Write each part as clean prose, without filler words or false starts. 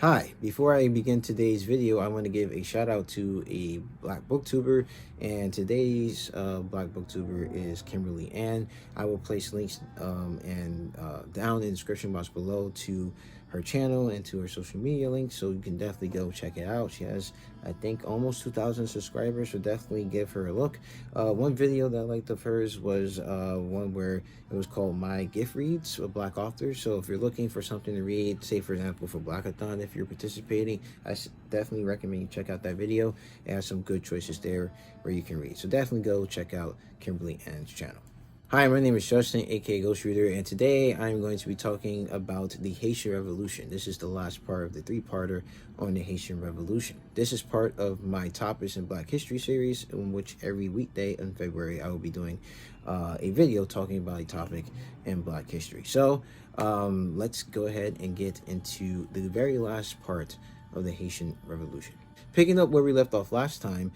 Hi, before I begin today's video, I want to give a shout out to a Black booktuber, and today's Black booktuber is Kimberly Anne. I will place links down in the description box below to her channel and to her social media links, so you can definitely go check it out. She has, I think, almost 2,000 subscribers, so definitely give her a look. One video that I liked of hers was one where it was called My Gift Reads with Black authors. So if you're looking for something to read, say for example for Blackathon, if you're participating, I definitely recommend you check out that video. It has some good choices there where you can read. So definitely go check out Kimberly Ann's channel. Hi, my name is Justin, aka Ghost Reader, and today I'm going to be talking about the Haitian Revolution. This is the last part of the three-parter on the Haitian Revolution. This is part of my Topics in Black History series, in which every weekday in February I will be doing a video talking about a topic in Black history. So let's go ahead and get into the very last part of the Haitian Revolution. Picking up where we left off last time,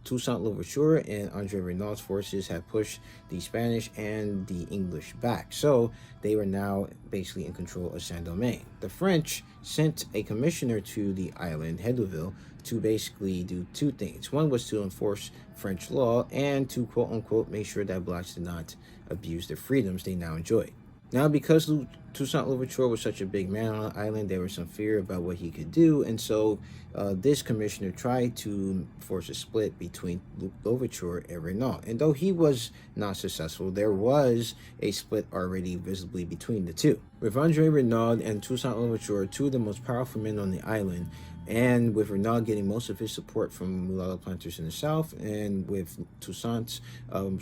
Toussaint Louverture and Andre Renaud's forces had pushed the Spanish and the English back, so they were now basically in control of San Domingue. The French sent a commissioner to the island, Hedeville, to basically do two things. One was to enforce French law and to quote-unquote make sure that blacks did not abuse the freedoms they now enjoyed. Now, because Toussaint Louverture was such a big man on the island, there was some fear about what he could do, and so this commissioner tried to force a split between Louverture and Renaud. And though he was not successful, there was a split already visibly between the two. With Andre Renaud and Toussaint Louverture, two of the most powerful men on the island, and with Renaud getting most of his support from mulatto planters in the south, and with Toussaint's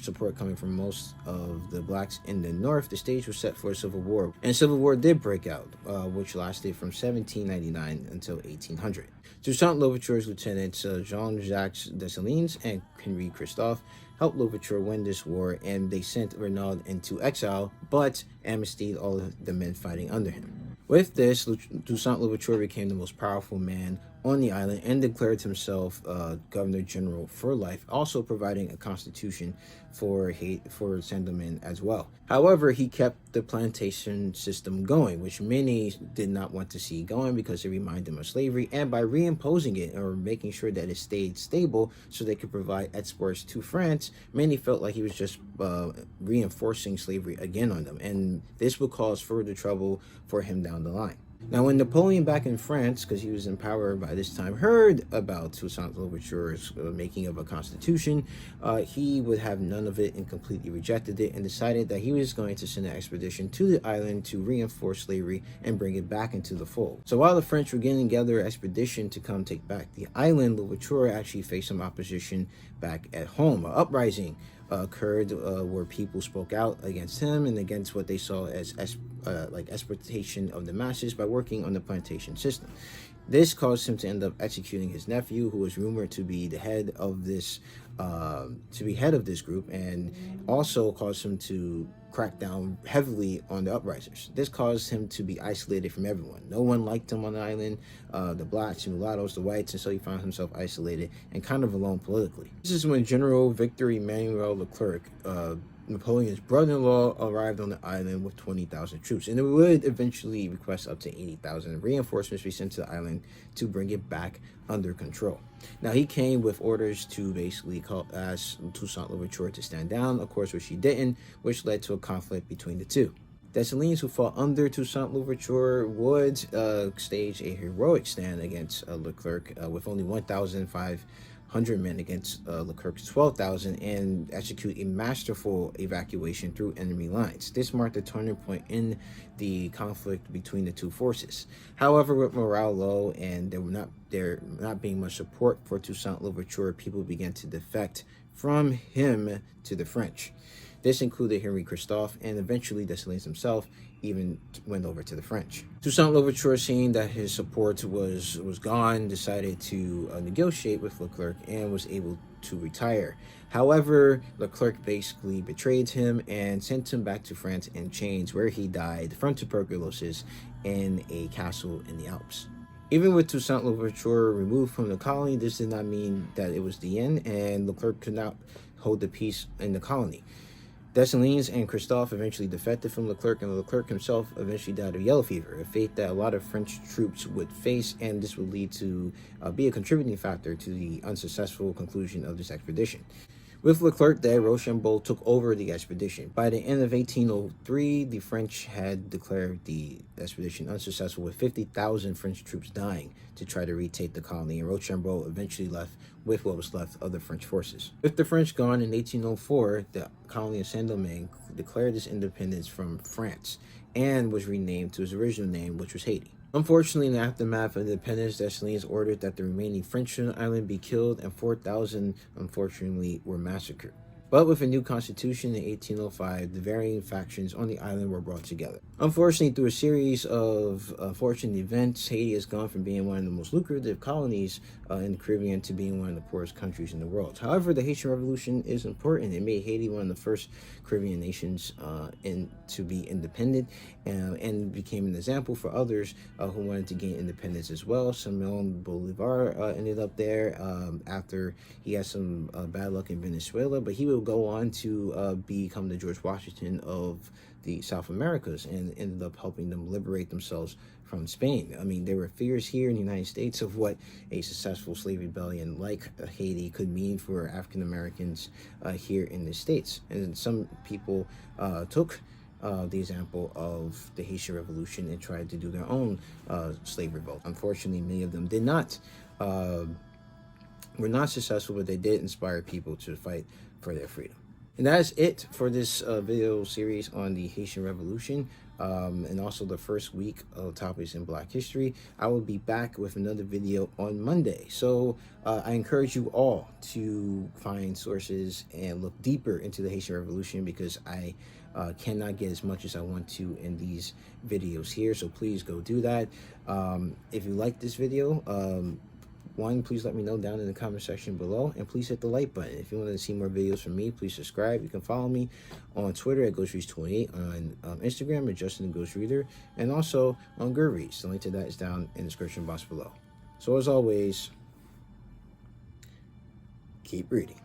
support coming from most of the blacks in the north, the stage was set for a civil war. And civil war did break out, which lasted from 1799 until 1800. Toussaint Louverture's lieutenants Jean-Jacques Dessalines and Henri Christophe helped Louverture win this war, and they sent Renaud into exile, but amnestied all of the men fighting under him. With this, Toussaint Louverture became the most powerful man on the island and declared himself Governor General for life, also providing a constitution for San Domingue as well. However, he kept the plantation system going, which many did not want to see going because it reminded them of slavery, and by reimposing it or making sure that it stayed stable so they could provide exports to France, many felt like he was just reinforcing slavery again on them, and this would cause further trouble for him down the line. Now, when Napoleon back in France, because he was in power by this time, heard about Toussaint Louverture's making of a constitution, he would have none of it and completely rejected it, and decided that he was going to send an expedition to the island to reinforce slavery and bring it back into the fold. So while the French were getting together an expedition to come take back the island, Louverture actually faced some opposition back at home. An uprising occurred where people spoke out against him and against what they saw as exploitation of the masses by working on the plantation system. This caused him to end up executing his nephew, who was rumored to be the head of this group, and also caused him to crack down heavily on the uprisers. This caused him to be isolated from everyone. No one liked him on the island, the blacks, the mulattoes, the whites, and so he found himself isolated and kind of alone politically. This is when General Victor Emmanuel Klerk, Napoleon's brother-in-law, arrived on the island with 20,000 troops, and it would eventually request up to 80,000 reinforcements be sent to the island to bring it back under control. Now, he came with orders to basically ask Toussaint Louverture to stand down, of course, which he didn't, which led to a conflict between the two. Dessalines, who fought under Toussaint Louverture, would stage a heroic stand against Leclerc with only 1,500 men against Leclerc's 12,000, and execute a masterful evacuation through enemy lines. This marked a turning point in the conflict between the two forces. However, with morale low and there not being much support for Toussaint Louverture, people began to defect from him to the French. This included Henri Christophe, and eventually Dessalines himself even went over to the French. Toussaint Louverture, seeing that his support was gone, decided to negotiate with Leclerc and was able to retire. However, Leclerc basically betrayed him and sent him back to France in chains, where he died from tuberculosis in a castle in the Alps. Even with Toussaint Louverture removed from the colony, this did not mean that it was the end, and Leclerc could not hold the peace in the colony. Dessalines and Christophe eventually defected from Leclerc, and Leclerc himself eventually died of yellow fever, a fate that a lot of French troops would face, and this would lead to be a contributing factor to the unsuccessful conclusion of this expedition. With Leclerc dead, Rochambeau took over the expedition. By the end of 1803, the French had declared the expedition unsuccessful, with 50,000 French troops dying to try to retake the colony, and Rochambeau eventually left with what was left of the French forces. With the French gone in 1804, the colony of San Domingue declared its independence from France and was renamed to its original name, which was Haiti. Unfortunately, in the aftermath of independence, Dessalines ordered that the remaining French on the island be killed, and 4,000, unfortunately, were massacred. But with a new constitution in 1805, the varying factions on the island were brought together. Unfortunately, through a series of unfortunate events, Haiti has gone from being one of the most lucrative colonies in the Caribbean to being one of the poorest countries in the world. However, the Haitian Revolution is important. It made Haiti one of the first Caribbean nations to be independent, and became an example for others who wanted to gain independence as well. Simon Bolivar ended up there after he had some bad luck in Venezuela, but he would go on to become the George Washington of the South Americas, and ended up helping them liberate themselves from Spain. I mean, there were fears here in the United States of what a successful slave rebellion like Haiti could mean for African Americans here in the States. And some people took the example of the Haitian Revolution and tried to do their own slave revolt. Unfortunately, many of them did not. Were not successful, but they did inspire people to fight for their freedom. And that is it for this video series on the Haitian Revolution, and also the first week of topics in Black history. I will be back with another video on Monday. So I encourage you all to find sources and look deeper into the Haitian Revolution, because I cannot get as much as I want to in these videos here. So please go do that. If you like this video, one, please let me know down in the comment section below, and please hit the like button. If you want to see more videos from me, please subscribe. You can follow me on Twitter at GhostReads28, on Instagram at Justin the Ghost Reader, and also on Goodreads. The link to that is down in the description box below. So as always, keep reading.